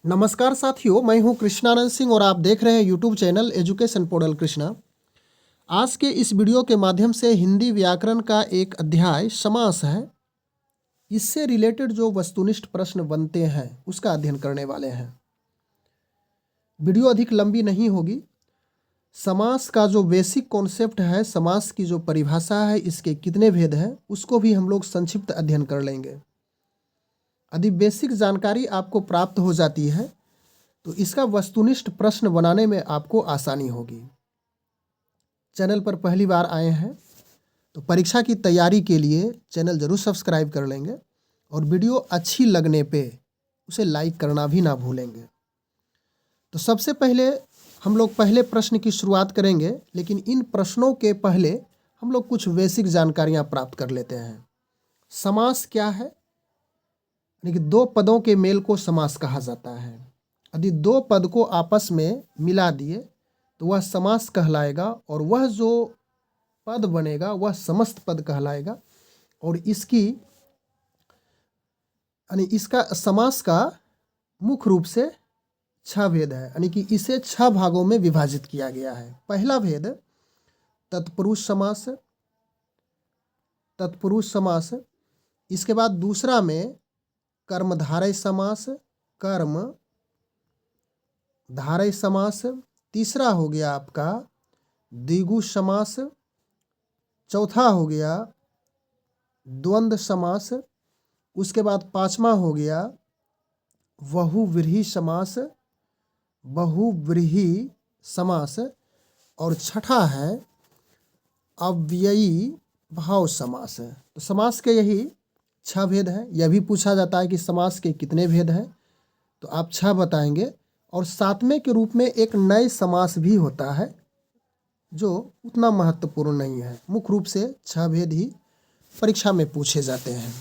नमस्कार साथियों, मैं हूं कृष्णानंद सिंह और आप देख रहे हैं YouTube channel education portal Krishna. आज के इस वीडियो के माध्यम से हिंदी व्याकरण का एक अध्याय समास है, इससे रिलेटेड जो वस्तुनिष्ठ प्रश्न बनते हैं उसका अध्ययन करने वाले हैं। वीडियो अधिक लंबी नहीं होगी। समास का जो बेसिक कॉन्सेप्ट है, समास की जो परिभाषा है, इसके कितने भेद हैं, उसको भी हम लोग संक्षिप्त अध्ययन कर लेंगे। यदि बेसिक जानकारी आपको प्राप्त हो जाती है तो इसका वस्तुनिष्ठ प्रश्न बनाने में आपको आसानी होगी। चैनल पर पहली बार आए हैं तो परीक्षा की तैयारी के लिए चैनल जरूर सब्सक्राइब कर लेंगे और वीडियो अच्छी लगने पे उसे लाइक करना भी ना भूलेंगे। तो सबसे पहले हम लोग पहले प्रश्न की शुरुआत करेंगे, लेकिन इन प्रश्नों के पहले हम लोग कुछ बेसिक जानकारियां प्राप्त कर लेते हैं। समास क्या है? यानी कि दो पदों के मेल को समास कहा जाता है। यदि दो पद को आपस में मिला दिए तो वह समास कहलाएगा और वह जो पद बनेगा वह समस्त पद कहलाएगा। और इसका समास का मुख्य रूप से 6 भेद है, यानी कि इसे 6 भागों में विभाजित किया गया है। पहला भेद तत्पुरुष समास, तत्पुरुष समास। इसके बाद दूसरा में कर्मधारय समास, कर्म धारय समास। तीसरा हो गया आपका द्विगु समास। चौथा हो गया द्वंद्व समास। उसके बाद पांचवा हो गया बहुव्रीहि समास, बहुव्रीहि समास। और छठा है अव्ययी भाव समास। तो समास के यही 6 भेद हैं। यह भी पूछा जाता है कि समास के कितने भेद हैं, तो आप 6 बताएंगे। और 7वें के रूप में एक नए समास भी होता है जो उतना महत्वपूर्ण नहीं है। मुख्य रूप से 6 भेद ही परीक्षा में पूछे जाते हैं।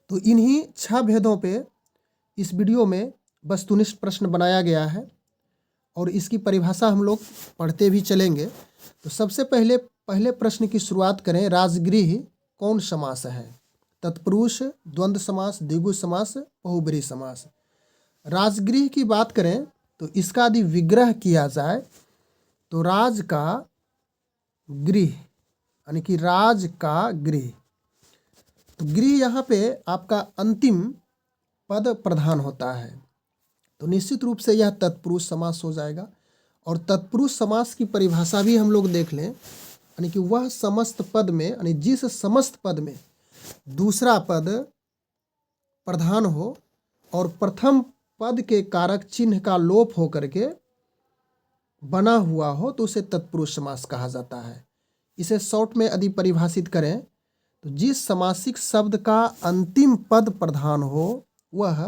तो इन्हीं 6 भेदों पे इस वीडियो में वस्तुनिष्ठ प्रश्न बनाया गया है और इसकी परिभाषा हम लोग पढ़ते भी चलेंगे। तो सबसे पहले प्रश्न की शुरुआत करें। राजगृह कौन समास है? तत्पुरुष, द्वंद्व समास, द्विगु समास, बहुब्रीहि समास। राजगृह की बात करें तो इसका यदि विग्रह किया जाए तो राज का गृह, यानी कि राज का गृह। तो गृह यहाँ पे आपका अंतिम पद प्रधान होता है, तो निश्चित रूप से यह तत्पुरुष समास हो जाएगा। और तत्पुरुष समास की परिभाषा भी हम लोग देख लें, यानी कि वह समस्त पद में, यानी जिस समस्त पद में दूसरा पद प्रधान हो और प्रथम पद के कारक चिन्ह का लोप हो करके बना हुआ हो तो उसे तत्पुरुष समास कहा जाता है। इसे शॉर्ट में यदि परिभाषित करें तो जिस समासिक शब्द का अंतिम पद प्रधान हो वह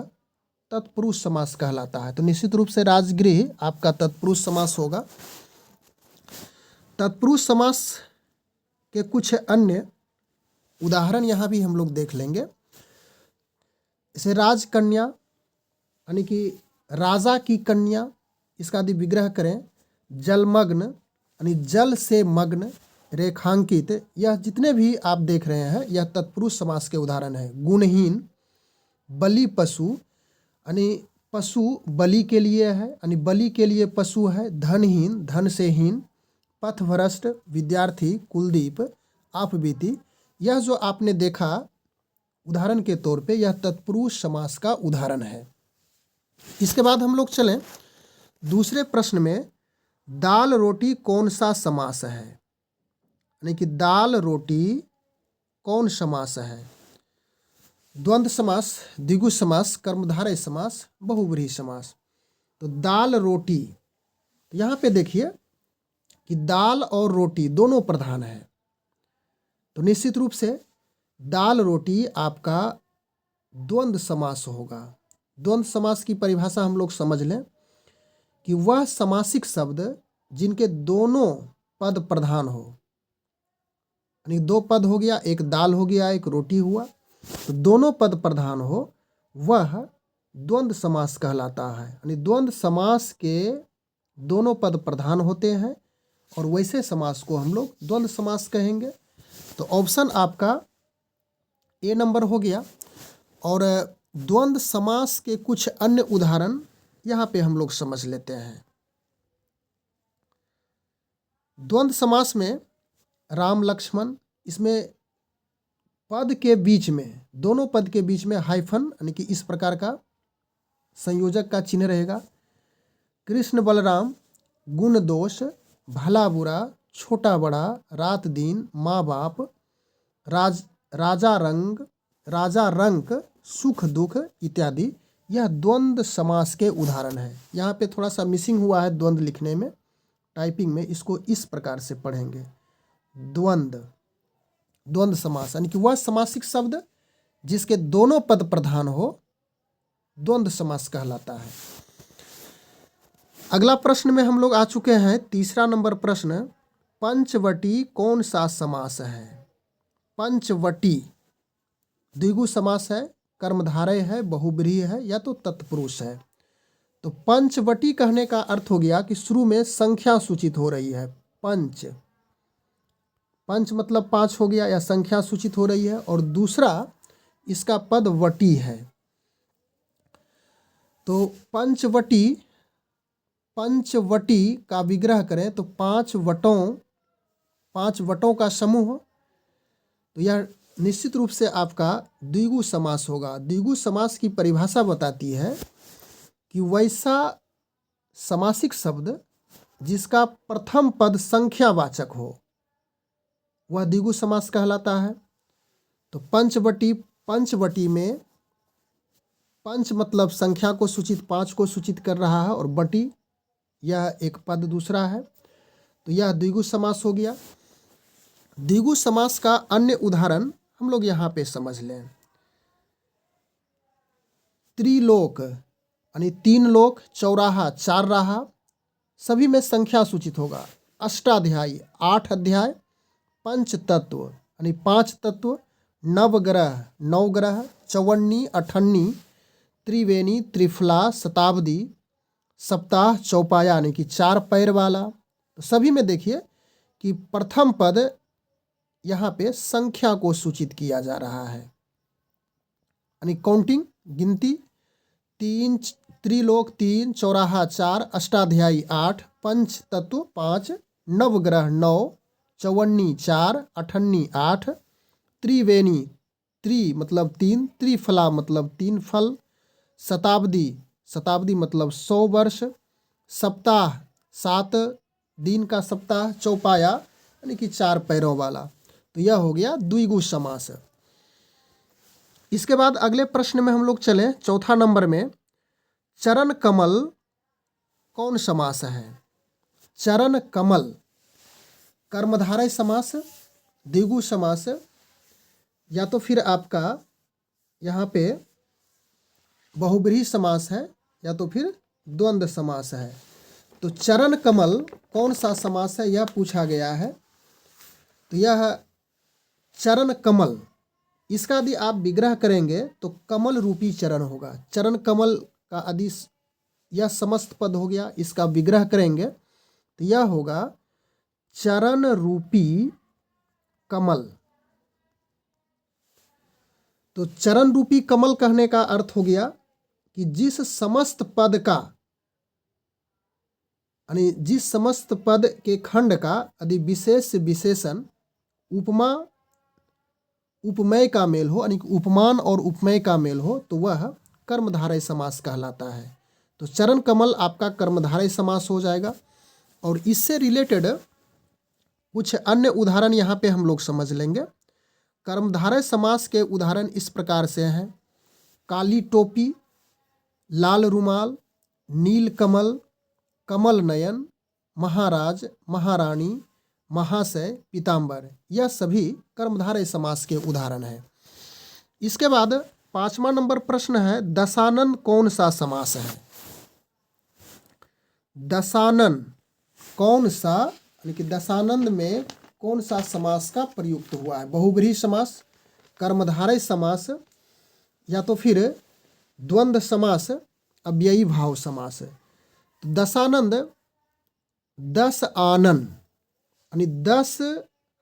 तत्पुरुष समास कहलाता है। तो निश्चित रूप से राजगृह आपका तत्पुरुष समास होगा। तत्पुरुष समास के कुछ अन्य उदाहरण यहाँ भी हम लोग देख लेंगे। इसे राजकन्या, यानी कि राजा की कन्या, इसका यदि विग्रह करें जलमग्न, यानी जल से मग्न, रेखांकित, यह जितने भी आप देख रहे हैं यह तत्पुरुष समास के उदाहरण है। गुणहीन, बलि पशु, यानी पशु बलि के लिए है, यानी बलि के लिए पशु है। धनहीन, धन से हीन। पथभ्रष्ट, विद्यार्थी, कुलदीप, आपबीती, यह जो आपने देखा उदाहरण के तौर पे यह तत्पुरुष समास का उदाहरण है। इसके बाद हम लोग चलें दूसरे प्रश्न में। दाल रोटी कौन सा समास है? यानी कि दाल रोटी कौन समास है? द्वंद्व समास, द्विगु समास, कर्मधारय समास, बहुव्रीहि समास। तो दाल रोटी, यहाँ पे देखिए कि दाल और रोटी दोनों प्रधान है, तो निश्चित रूप से दाल रोटी आपका द्वंद्व समास होगा। द्वंद्व समास की परिभाषा हम लोग समझ लें कि वह समासिक शब्द जिनके दोनों पद प्रधान हो, यानी 2 पद हो गया, एक दाल हो गया, एक रोटी हुआ, तो दोनों पद प्रधान हो वह द्वंद्व समास कहलाता है। यानी द्वंद्व समास के दोनों पद प्रधान होते हैं और वैसे समास को हम लोग द्वंद्व समास कहेंगे। तो ऑप्शन आपका ए नंबर हो गया। और द्वंद्व समास के कुछ अन्य उदाहरण यहाँ पे हम लोग समझ लेते हैं। द्वंद्व समास में राम लक्ष्मण, इसमें पद के बीच में, दोनों पद के बीच में हाइफन यानी कि इस प्रकार का संयोजक का चिन्ह रहेगा। कृष्ण बलराम, गुण दोष, भला बुरा, छोटा बड़ा, रात दिन, माँ बाप, राजा रंक, सुख दुख इत्यादि, यह द्वंद्व समास के उदाहरण है। यहाँ पे थोड़ा सा मिसिंग हुआ है द्वंद्व लिखने में, टाइपिंग में, इसको इस प्रकार से पढ़ेंगे। द्वंद्व समास यानी कि वह समासिक शब्द जिसके दोनों पद प्रधान हो, द्वंद्व समास कहलाता है। अगला प्रश्न में हम लोग आ चुके हैं, तीसरा नंबर प्रश्न, पंचवटी कौन सा समास है? पंचवटी द्विगु समास है, कर्मधारय है, बहुब्रीहि है, या तो तत्पुरुष है। तो पंचवटी कहने का अर्थ हो गया कि शुरू में संख्या सूचित हो रही है। पंच मतलब 5 हो गया, या संख्या सूचित हो रही है, और दूसरा इसका पद वटी है। तो पंचवटी का विग्रह करें तो 5 वटों का समूह, तो यह निश्चित रूप से आपका द्विगु समास होगा। द्विगु समास की परिभाषा बताती है कि वैसा समासिक शब्द जिसका प्रथम पद संख्यावाचक हो, वह द्विगु समास कहलाता है। तो पंचवटी में पंच मतलब संख्या को सूचित, 5 को सूचित कर रहा है, और वटी यह एक पद दूसरा है, तो यह द्विगु समास हो गया। द्विगु समास का अन्य उदाहरण हम लोग यहाँ पे समझ लें। त्रिलोक यानी 3 लोक, चौराहा 4 राहा, सभी में संख्या सूचित होगा। अष्टाध्यायी 8 अध्याय, पंच तत्व यानी 5 तत्व, नवग्रह 9 ग्रह, चौवन्नी अठन्नी, त्रिवेणी त्रिफला, शताब्दी सप्ताह, चौपाया यानी कि 4 पैर वाला। तो सभी में देखिए कि प्रथम पद यहाँ पे संख्या को सूचित किया जा रहा है, यानी काउंटिंग, गिनती। 3 त्रिलोक 3, चौराहा 4, अष्टाध्यायी 8, पंच तत्व 5, नवग्रह 9, चौवन्नी 4, अठन्नी 8, त्रिवेणी मतलब 3, त्रिफला मतलब 3 फल, शताब्दी मतलब 100 वर्ष, सप्ताह 7 दिन का सप्ताह, चौपाया यानी कि 4 पैरों वाला। तो यह हो गया द्विगु समास। इसके बाद अगले प्रश्न में हम लोग चले, चौथा नंबर में, चरण कमल कौन समास है? चरण कमल कर्मधारय समास, द्विगु समास, या तो फिर आपका यहाँ पे बहुब्रीहि समास है, या तो फिर द्वंद्व समास है। तो चरण कमल कौन सा समास है, यह पूछा गया है। तो यह चरण कमल, इसका यदि आप विग्रह करेंगे तो कमल रूपी चरण होगा। चरण कमल का यदि यह समस्त पद हो गया, इसका विग्रह करेंगे तो यह होगा चरण रूपी कमल। तो चरण रूपी कमल कहने का अर्थ हो गया कि जिस समस्त पद का, यानी जिस समस्त पद के खंड का यदि विशेष विशेषण उपमा उपमेय का मेल हो, यानी उपमान और उपमेय का मेल हो, तो वह कर्मधारय समास कहलाता है। तो चरण कमल आपका कर्मधारय समास हो जाएगा। और इससे रिलेटेड कुछ अन्य उदाहरण यहाँ पे हम लोग समझ लेंगे। कर्मधारय समास के उदाहरण इस प्रकार से हैं: काली टोपी, लाल रुमाल, नील कमल, कमल नयन, महाराज, महारानी, महाशय, पीताम्बर, यह सभी कर्मधारय समास के उदाहरण हैं। इसके बाद 5वां नंबर प्रश्न है, दशानन कौन सा समास है? दशानन कौन सा, यानी कि दशानंद में कौन सा समास का प्रयुक्त हुआ है? बहुब्रीहि समास, कर्मधारय समास, या तो फिर द्वंद्व समास, अव्ययी भाव समास। तो दशानंद 10 आनन, यानी 10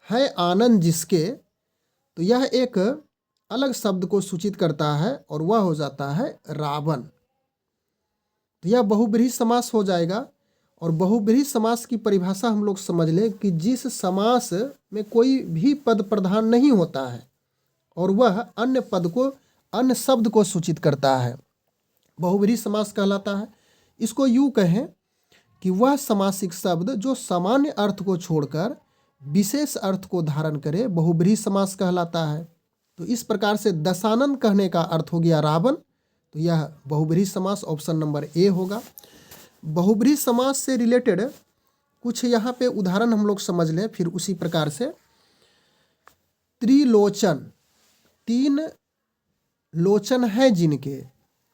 है आनंद जिसके, तो यह एक अलग शब्द को सूचित करता है और वह हो जाता है रावण। तो यह बहुब्रीहि समास हो जाएगा। और बहुब्रीहि समास की परिभाषा हम लोग समझ लें कि जिस समास में कोई भी पद प्रधान नहीं होता है और वह अन्य पद को, अन्य शब्द को सूचित करता है, बहुब्रीहि समास कहलाता है। इसको यूँ कहें कि वह समासिक शब्द जो सामान्य अर्थ को छोड़कर विशेष अर्थ को धारण करे, बहुब्रीहि समास कहलाता है। तो इस प्रकार से दशानन कहने का अर्थ हो गया रावण। तो यह बहुब्रीहि समास ऑप्शन नंबर ए होगा। बहुब्रीहि समास से रिलेटेड कुछ यहाँ पे उदाहरण हम लोग समझ लें फिर उसी प्रकार से। त्रिलोचन, तीन लोचन है जिनके,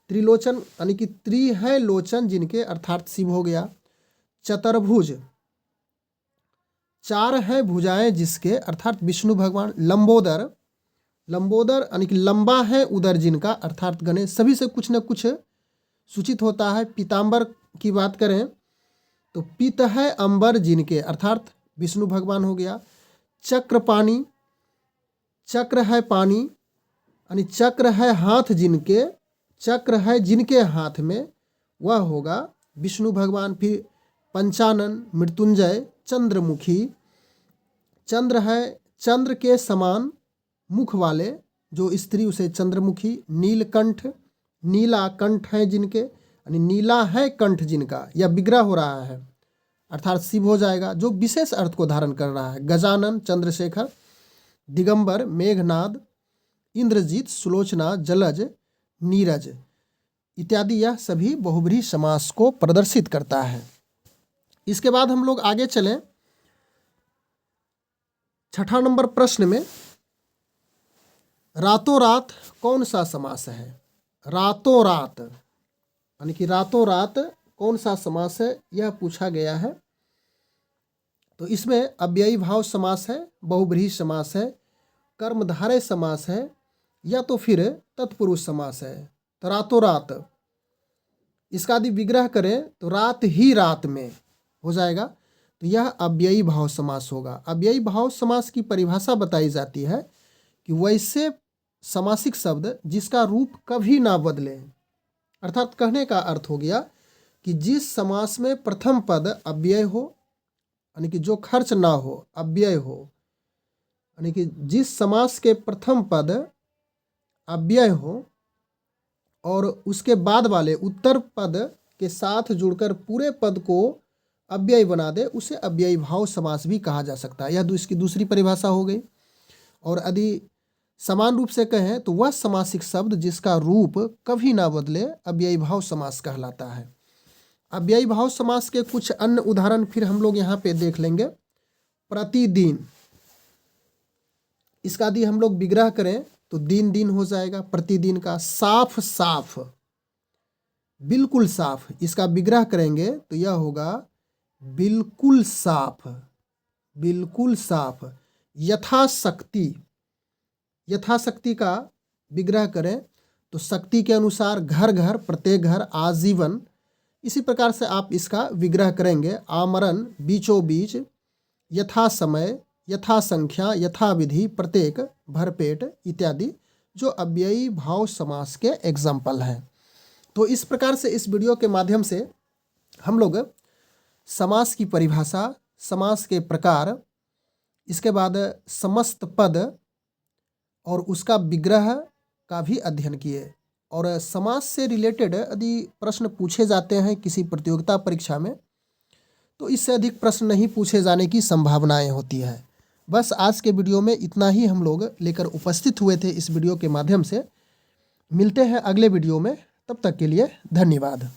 त्रिलोचन यानी कि त्रि है लोचन जिनके, अर्थात शिव हो गया। चतुर्भुज, चार है भुजाएं जिसके, अर्थात विष्णु भगवान। लंबोदर, लंबोदर यानी कि लंबा है उदर जिनका, अर्थात गणेश। सभी से कुछ न कुछ सूचित होता है। पीताम्बर की बात करें तो पीत है अंबर जिनके, अर्थात विष्णु भगवान हो गया। चक्रपाणी, चक्र है पानी यानी चक्र है हाथ जिनके, चक्र है जिनके हाथ में, वह होगा विष्णु भगवान। फिर पंचानन, मृत्युंजय, चंद्रमुखी, चंद्र है चंद्र के समान मुख वाले, जो स्त्री उसे चंद्रमुखी। नीलकंठ, नीला कंठ है जिनके यानी नीला है कंठ जिनका, यह विग्रह हो रहा है, अर्थात शिव हो जाएगा, जो विशेष अर्थ को धारण कर रहा है। गजानन, चंद्रशेखर। दिगंबर, मेघनाद, इंद्रजीत, सुलोचना, जलज, नीरज इत्यादि, यह सभी बहुब्रीहि समास को प्रदर्शित करता है। इसके बाद हम लोग आगे चलें। छठा नंबर प्रश्न में रातों रात कौन सा समास है? रातों रात यानी कि रातों रात कौन सा समास है, यह पूछा गया है। तो इसमें अव्ययी भाव समास है, बहुब्रीहि समास है, कर्मधारय समास है, या तो फिर तत्पुरुष समास है। तो रातों रात, इसका यदि विग्रह करें तो रात ही रात में हो जाएगा। तो यह अव्ययी भाव समास होगा। अव्ययी भाव समास की परिभाषा बताई जाती है कि वैसे समासिक शब्द जिसका रूप कभी ना बदले, अर्थात कहने का अर्थ हो गया कि जिस समास में प्रथम पद अव्यय हो, यानी कि जो खर्च ना हो, अव्यय हो, यानी कि जिस समास के प्रथम पद अव्यय हो और उसके बाद वाले उत्तर पद के साथ जुड़कर पूरे पद को अव्यय बना दे, उसे अव्ययी भाव समास भी कहा जा सकता है। यह इसकी दूसरी परिभाषा हो गई। और यदि समान रूप से कहें तो वह समासिक शब्द जिसका रूप कभी ना बदले अव्ययी भाव समास कहलाता है। अव्ययी भाव समास के कुछ अन्य उदाहरण फिर हम लोग यहाँ पे देख लेंगे। प्रतिदिन, इसका यदि हम लोग विग्रह करें तो दिन दिन हो जाएगा, प्रतिदिन का। साफ साफ, बिल्कुल साफ, इसका विग्रह करेंगे तो यह होगा बिल्कुल साफ, बिल्कुल साफ। यथाशक्ति, यथाशक्ति का विग्रह करें तो शक्ति के अनुसार, घर घर, प्रत्येक घर, आजीवन। इसी प्रकार से आप इसका विग्रह करेंगे। आमरण, बीचों बीच, यथा समय, यथा संख्या, यथा विधि, प्रत्येक, भरपेट इत्यादि, जो अव्ययी भाव समास के एग्जाम्पल हैं। तो इस प्रकार से इस वीडियो के माध्यम से हम लोग समास की परिभाषा, समास के प्रकार, इसके बाद समस्त पद और उसका विग्रह का भी अध्ययन किए। और समास से रिलेटेड यदि प्रश्न पूछे जाते हैं किसी प्रतियोगिता परीक्षा में, तो इससे अधिक प्रश्न नहीं पूछे जाने की संभावनाएं होती है। बस आज के वीडियो में इतना ही हम लोग लेकर उपस्थित हुए थे इस वीडियो के माध्यम से। मिलते हैं अगले वीडियो में, तब तक के लिए धन्यवाद।